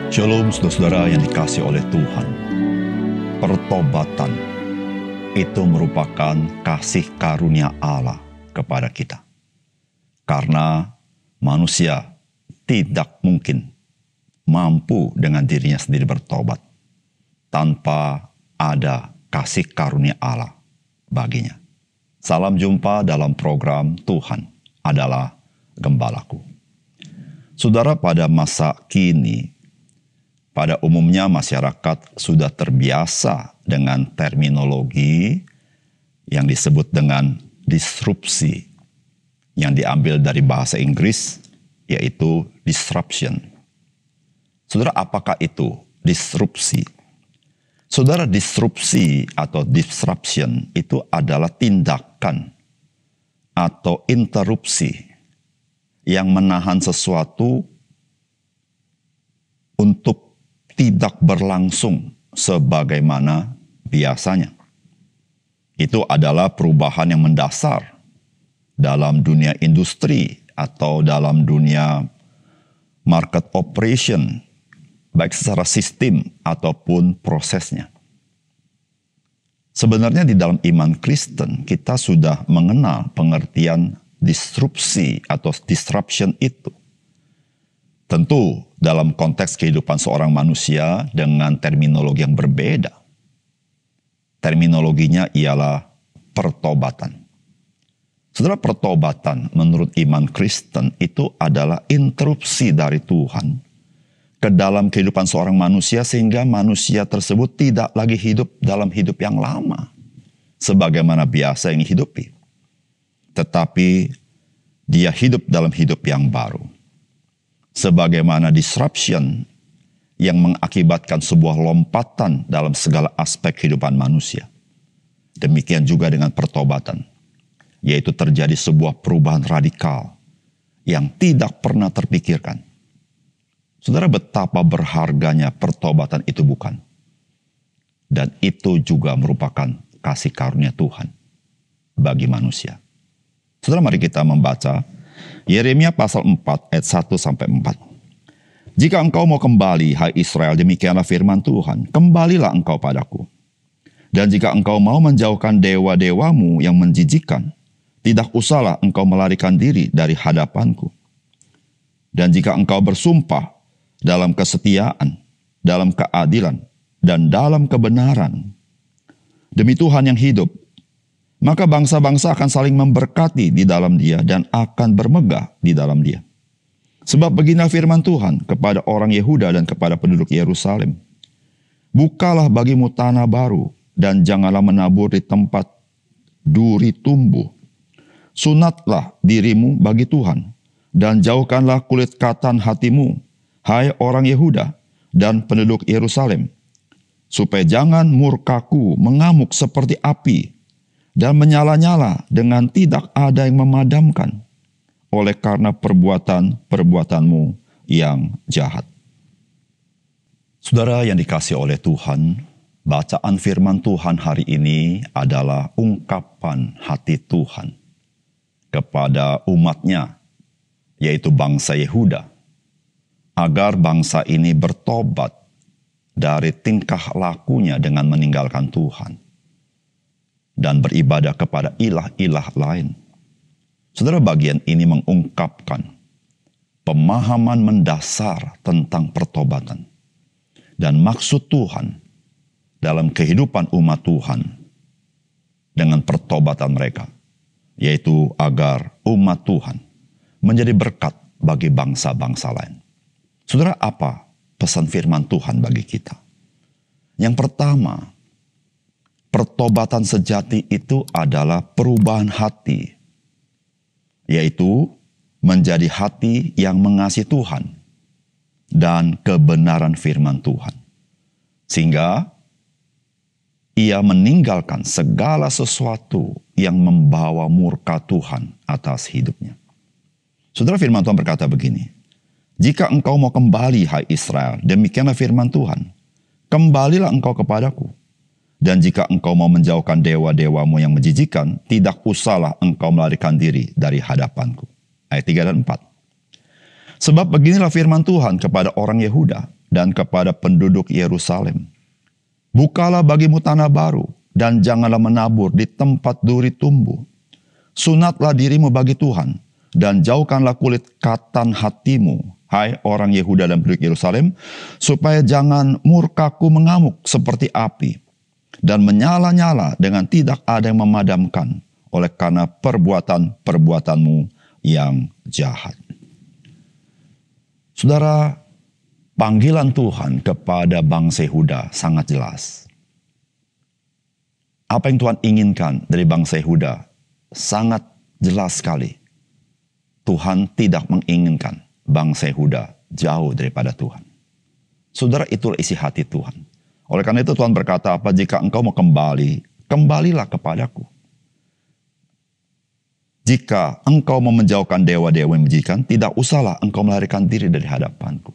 Shalom saudara-saudara yang dikasihi oleh Tuhan. Pertobatan itu merupakan kasih karunia Allah kepada kita. Karena manusia tidak mungkin mampu dengan dirinya sendiri bertobat tanpa ada kasih karunia Allah baginya. Salam jumpa dalam program Tuhan adalah Gembalaku. Saudara, pada masa kini, pada umumnya masyarakat sudah terbiasa dengan terminologi yang disebut dengan disrupsi, yang diambil dari bahasa Inggris, yaitu disruption. Saudara, apakah itu disrupsi? Saudara, disrupsi atau disruption itu adalah tindakan atau interupsi yang menahan sesuatu untuk tidak berlangsung sebagaimana biasanya. Itu adalah perubahan yang mendasar dalam dunia industri atau dalam dunia market operation, baik secara sistem ataupun prosesnya. Sebenarnya di dalam iman Kristen kita sudah mengenal pengertian disrupsi atau disruption itu. Tentu dalam konteks kehidupan seorang manusia dengan terminologi yang berbeda. Terminologinya ialah pertobatan. Saudara, pertobatan menurut iman Kristen itu adalah interupsi dari Tuhan ke dalam kehidupan seorang manusia sehingga manusia tersebut tidak lagi hidup dalam hidup yang lama sebagaimana biasa yang dihidupi. Tetapi dia hidup dalam hidup yang baru. Sebagaimana disruption yang mengakibatkan sebuah lompatan dalam segala aspek kehidupan manusia. Demikian juga dengan pertobatan, yaitu terjadi sebuah perubahan radikal yang tidak pernah terpikirkan. Saudara, betapa berharganya pertobatan itu bukan? Dan itu juga merupakan kasih karunia Tuhan bagi manusia. Saudara, mari kita membaca Yeremia pasal 4 ayat 1-4. Jika engkau mau kembali, hai Israel, demikianlah firman Tuhan, kembalilah engkau padaku. Dan jika engkau mau menjauhkan dewa-dewamu yang menjijikkan, tidak usahlah engkau melarikan diri dari hadapanku. Dan jika engkau bersumpah dalam kesetiaan, dalam keadilan, dan dalam kebenaran, demi Tuhan yang hidup, maka bangsa-bangsa akan saling memberkati di dalam dia dan akan bermegah di dalam dia. Sebab beginilah firman Tuhan kepada orang Yehuda dan kepada penduduk Yerusalem. Bukalah bagimu tanah baru dan janganlah menabur di tempat duri tumbuh. Sunatlah dirimu bagi Tuhan dan jauhkanlah kulit katan hatimu, hai orang Yehuda dan penduduk Yerusalem. Supaya jangan murkaku mengamuk seperti api dan menyala-nyala dengan tidak ada yang memadamkan oleh karena perbuatan-perbuatanmu yang jahat. Saudara yang dikasihi oleh Tuhan, bacaan firman Tuhan hari ini adalah ungkapan hati Tuhan kepada umatnya, yaitu bangsa Yehuda, agar bangsa ini bertobat dari tingkah lakunya dengan meninggalkan Tuhan dan beribadah kepada ilah-ilah lain. Saudara, bagian ini mengungkapkan pemahaman mendasar tentang pertobatan dan maksud Tuhan dalam kehidupan umat Tuhan dengan pertobatan mereka, yaitu agar umat Tuhan menjadi berkat bagi bangsa-bangsa lain. Saudara, apa pesan firman Tuhan bagi kita? Yang pertama, pertobatan sejati itu adalah perubahan hati, yaitu menjadi hati yang mengasihi Tuhan dan kebenaran firman Tuhan. Sehingga ia meninggalkan segala sesuatu yang membawa murka Tuhan atas hidupnya. Saudara, firman Tuhan berkata begini, jika engkau mau kembali, hai Israel, demikianlah firman Tuhan, kembalilah engkau kepadaku. Dan jika engkau mau menjauhkan dewa-dewamu yang menjijikan, tidak usahlah engkau melarikan diri dari hadapanku. Ayat 3 dan 4. Sebab beginilah firman Tuhan kepada orang Yehuda dan kepada penduduk Yerusalem, bukalah bagimu tanah baru, dan janganlah menabur di tempat duri tumbuh. Sunatlah dirimu bagi Tuhan, dan jauhkanlah kulit katan hatimu, hai orang Yehuda dan penduduk Yerusalem, supaya jangan murkaku mengamuk seperti api, dan menyala-nyala dengan tidak ada yang memadamkan, oleh karena perbuatan-perbuatanmu yang jahat. Saudara, panggilan Tuhan kepada bangsa Yehuda sangat jelas. Apa yang Tuhan inginkan dari bangsa Yehuda sangat jelas sekali. Tuhan tidak menginginkan bangsa Yehuda jauh daripada Tuhan. Saudara, itulah isi hati Tuhan. Oleh karena itu Tuhan berkata, apa jika engkau mau kembali, kembalilah kepadaku. Jika engkau mau menjauhkan dewa-dewa yang menjijikan, tidak usahlah engkau melarikan diri dari hadapanku.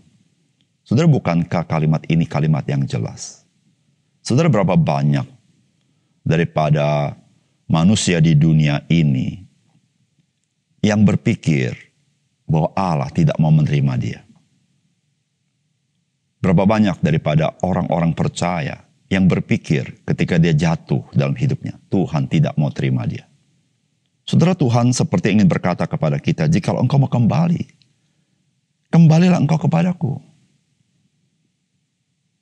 Saudara, bukankah kalimat ini kalimat yang jelas? Saudara, berapa banyak daripada manusia di dunia ini yang berpikir bahwa Allah tidak mau menerima dia? Berapa banyak daripada orang-orang percaya yang berpikir ketika dia jatuh dalam hidupnya, Tuhan tidak mau terima dia. Saudara, Tuhan seperti ingin berkata kepada kita, jika engkau mau kembali, kembalilah engkau kepadaku.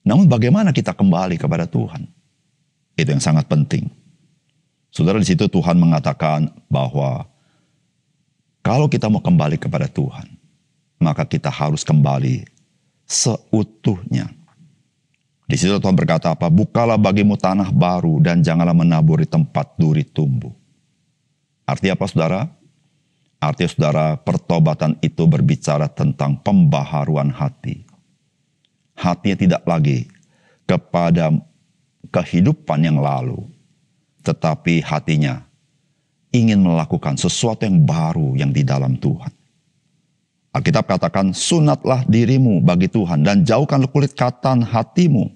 Namun bagaimana kita kembali kepada Tuhan? Itu yang sangat penting. Saudara, di situ Tuhan mengatakan bahwa kalau kita mau kembali kepada Tuhan, maka kita harus kembali seutuhnya. Di situ Tuhan berkata apa? Bukalah bagimu tanah baru dan janganlah menabur di tempat duri tumbuh. Artinya apa, saudara? Artinya, saudara, pertobatan itu berbicara tentang pembaharuan hati. Hatinya tidak lagi kepada kehidupan yang lalu, tetapi hatinya ingin melakukan sesuatu yang baru yang di dalam Tuhan. Alkitab katakan, sunatlah dirimu bagi Tuhan dan jauhkan kulit katan hatimu,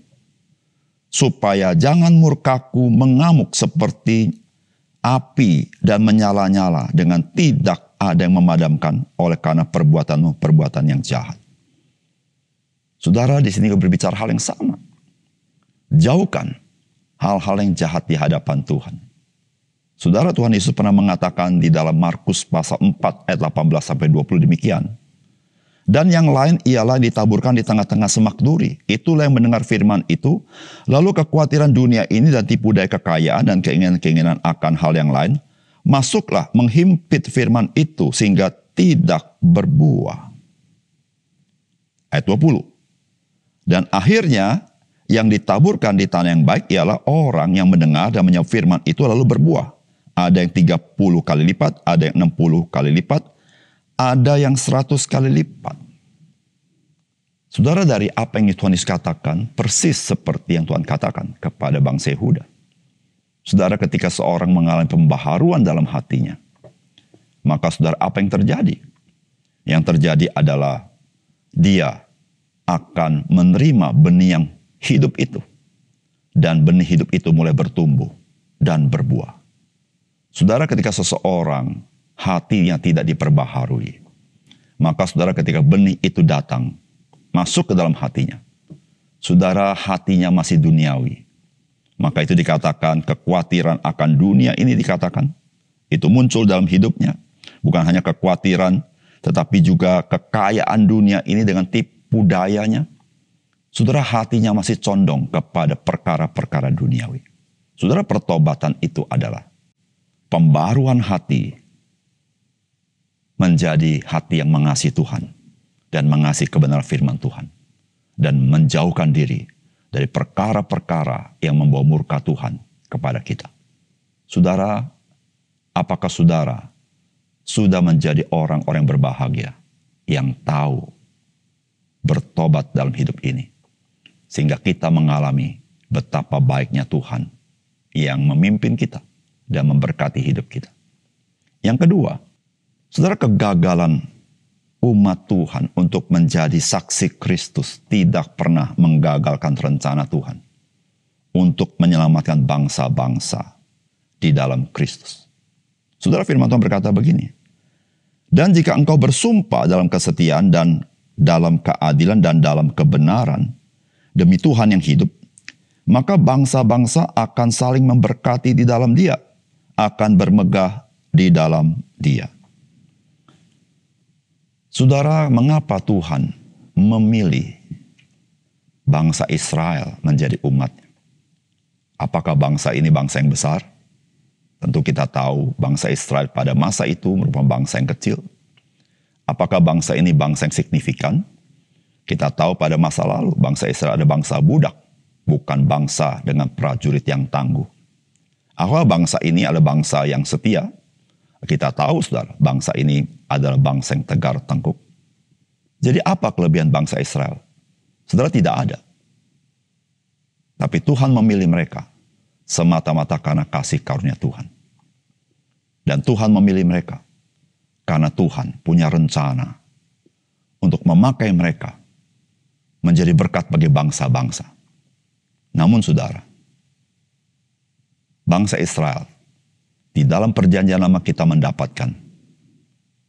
supaya jangan murkaku mengamuk seperti api dan menyala-nyala dengan tidak ada yang memadamkan oleh karena perbuatanmu perbuatan yang jahat. Saudara, di sini berbicara hal yang sama. Jauhkan hal-hal yang jahat di hadapan Tuhan. Saudara, Tuhan Yesus pernah mengatakan di dalam Markus pasal 4 ayat 18-20 demikian. Dan yang lain ialah ditaburkan di tengah-tengah semak duri. Itulah yang mendengar firman itu. Lalu kekhawatiran dunia ini dan tipu daya kekayaan dan keinginan-keinginan akan hal yang lain. Masuklah menghimpit firman itu sehingga tidak berbuah. Ayat 20. Dan akhirnya yang ditaburkan di tanah yang baik ialah orang yang mendengar dan menyambut firman itu lalu berbuah. Ada yang 30 kali lipat, ada yang 60 kali lipat, ada yang 100 kali lipat. Saudara, dari apa yang Tuhan Yesus katakan, persis seperti yang Tuhan katakan kepada bangsa Yehuda. Saudara, ketika seorang mengalami pembaharuan dalam hatinya, maka saudara, apa yang terjadi? Yang terjadi adalah dia akan menerima benih yang hidup itu. Dan benih hidup itu mulai bertumbuh dan berbuah. Saudara, ketika seseorang hatinya tidak diperbaharui, maka saudara, ketika benih itu datang, masuk ke dalam hatinya, saudara, hatinya masih duniawi. Maka itu dikatakan kekhawatiran akan dunia ini dikatakan, itu muncul dalam hidupnya. Bukan hanya kekhawatiran, tetapi juga kekayaan dunia ini dengan tipu dayanya. Saudara, hatinya masih condong kepada perkara-perkara duniawi. Saudara, pertobatan itu adalah pembaruan hati menjadi hati yang mengasihi Tuhan dan mengasihi kebenaran firman Tuhan dan menjauhkan diri dari perkara-perkara yang membawa murka Tuhan kepada kita. Saudara, apakah saudara sudah menjadi orang-orang yang berbahagia yang tahu bertobat dalam hidup ini sehingga kita mengalami betapa baiknya Tuhan yang memimpin kita dan memberkati hidup kita? Yang kedua, saudara, kegagalan umat Tuhan untuk menjadi saksi Kristus tidak pernah menggagalkan rencana Tuhan untuk menyelamatkan bangsa-bangsa di dalam Kristus. Saudara, firman Tuhan berkata begini, dan jika engkau bersumpah dalam kesetiaan dan dalam keadilan dan dalam kebenaran demi Tuhan yang hidup, maka bangsa-bangsa akan saling memberkati di dalam Dia, akan bermegah di dalam Dia. Saudara, mengapa Tuhan memilih bangsa Israel menjadi umatnya? Apakah bangsa ini bangsa yang besar? Tentu kita tahu bangsa Israel pada masa itu merupakan bangsa yang kecil. Apakah bangsa ini bangsa yang signifikan? Kita tahu pada masa lalu bangsa Israel ada bangsa budak, bukan bangsa dengan prajurit yang tangguh. Apakah bangsa ini adalah bangsa yang setia? Kita tahu, saudara, bangsa ini adalah bangsa yang tegar tengkuk. Jadi apa kelebihan bangsa Israel? Saudara, tidak ada. Tapi Tuhan memilih mereka semata-mata karena kasih karunia Tuhan. Dan Tuhan memilih mereka karena Tuhan punya rencana untuk memakai mereka menjadi berkat bagi bangsa-bangsa. Namun saudara, bangsa Israel di dalam perjanjian lama kita mendapatkan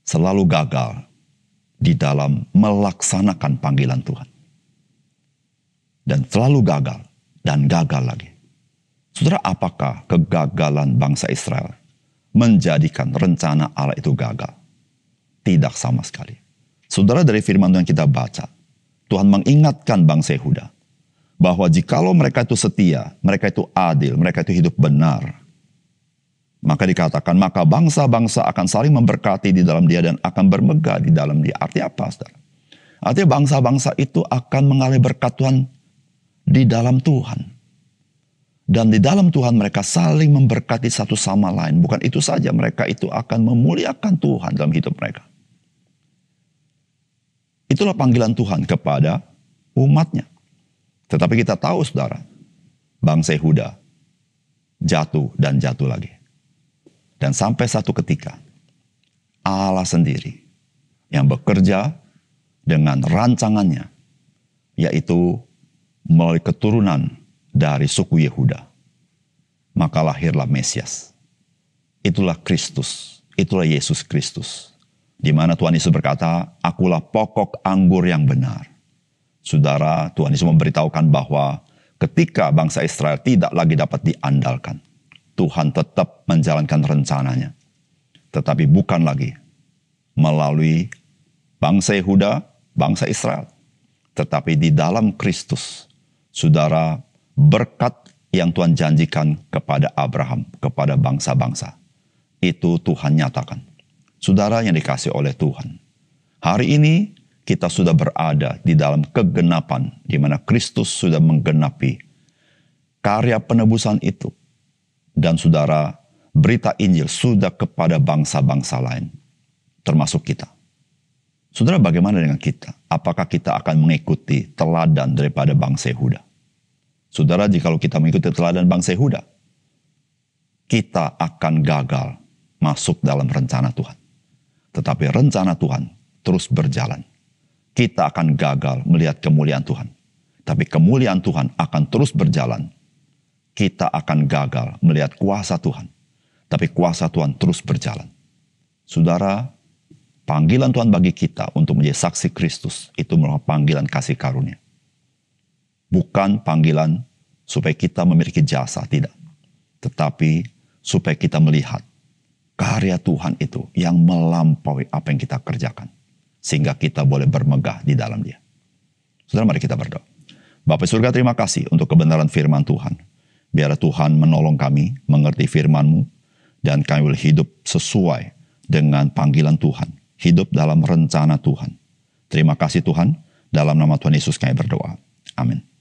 selalu gagal di dalam melaksanakan panggilan Tuhan. Dan selalu gagal dan gagal lagi. Saudara, apakah kegagalan bangsa Israel menjadikan rencana Allah itu gagal? Tidak sama sekali. Saudara, dari firman Tuhan kita baca, Tuhan mengingatkan bangsa Yehuda bahwa jikalau mereka itu setia, mereka itu adil, mereka itu hidup benar, maka dikatakan, maka bangsa-bangsa akan saling memberkati di dalam Dia dan akan bermegah di dalam Dia. Artinya apa, saudara? Artinya bangsa-bangsa itu akan mengalami berkat Tuhan di dalam Tuhan. Dan di dalam Tuhan mereka saling memberkati satu sama lain. Bukan itu saja, mereka itu akan memuliakan Tuhan dalam hidup mereka. Itulah panggilan Tuhan kepada umatnya. Tetapi kita tahu, saudara, bangsa Yehuda jatuh dan jatuh lagi. Dan sampai satu ketika, Allah sendiri yang bekerja dengan rancangannya, yaitu melalui keturunan dari suku Yehuda. Maka lahirlah Mesias. Itulah Kristus, itulah Yesus Kristus. Di mana Tuhan Yesus berkata, akulah pokok anggur yang benar. Saudara, Tuhan Yesus memberitahukan bahwa ketika bangsa Israel tidak lagi dapat diandalkan, Tuhan tetap menjalankan rencananya. Tetapi bukan lagi melalui bangsa Yehuda, bangsa Israel. Tetapi di dalam Kristus, saudara, berkat yang Tuhan janjikan kepada Abraham, kepada bangsa-bangsa, itu Tuhan nyatakan. Saudara yang dikasih oleh Tuhan, hari ini kita sudah berada di dalam kegenapan, di mana Kristus sudah menggenapi karya penebusan itu. Dan saudara, berita Injil sudah kepada bangsa-bangsa lain, termasuk kita. Saudara, bagaimana dengan kita? Apakah kita akan mengikuti teladan daripada bangsa Yehuda? Saudara, jikalau kita mengikuti teladan bangsa Yehuda, kita akan gagal masuk dalam rencana Tuhan. Tetapi rencana Tuhan terus berjalan. Kita akan gagal melihat kemuliaan Tuhan. Tapi kemuliaan Tuhan akan terus berjalan. Kita akan gagal melihat kuasa Tuhan. Tapi kuasa Tuhan terus berjalan. Saudara, panggilan Tuhan bagi kita untuk menjadi saksi Kristus itu merupakan panggilan kasih karunia. Bukan panggilan supaya kita memiliki jasa, tidak. Tetapi supaya kita melihat karya Tuhan itu yang melampaui apa yang kita kerjakan. Sehingga kita boleh bermegah di dalam Dia. Saudara, mari kita berdoa. Bapa surga, terima kasih untuk kebenaran firman Tuhan. Biar Tuhan menolong kami mengerti firman-Mu. Dan kami boleh hidup sesuai dengan panggilan Tuhan. Hidup dalam rencana Tuhan. Terima kasih Tuhan. Dalam nama Tuhan Yesus kami berdoa. Amin.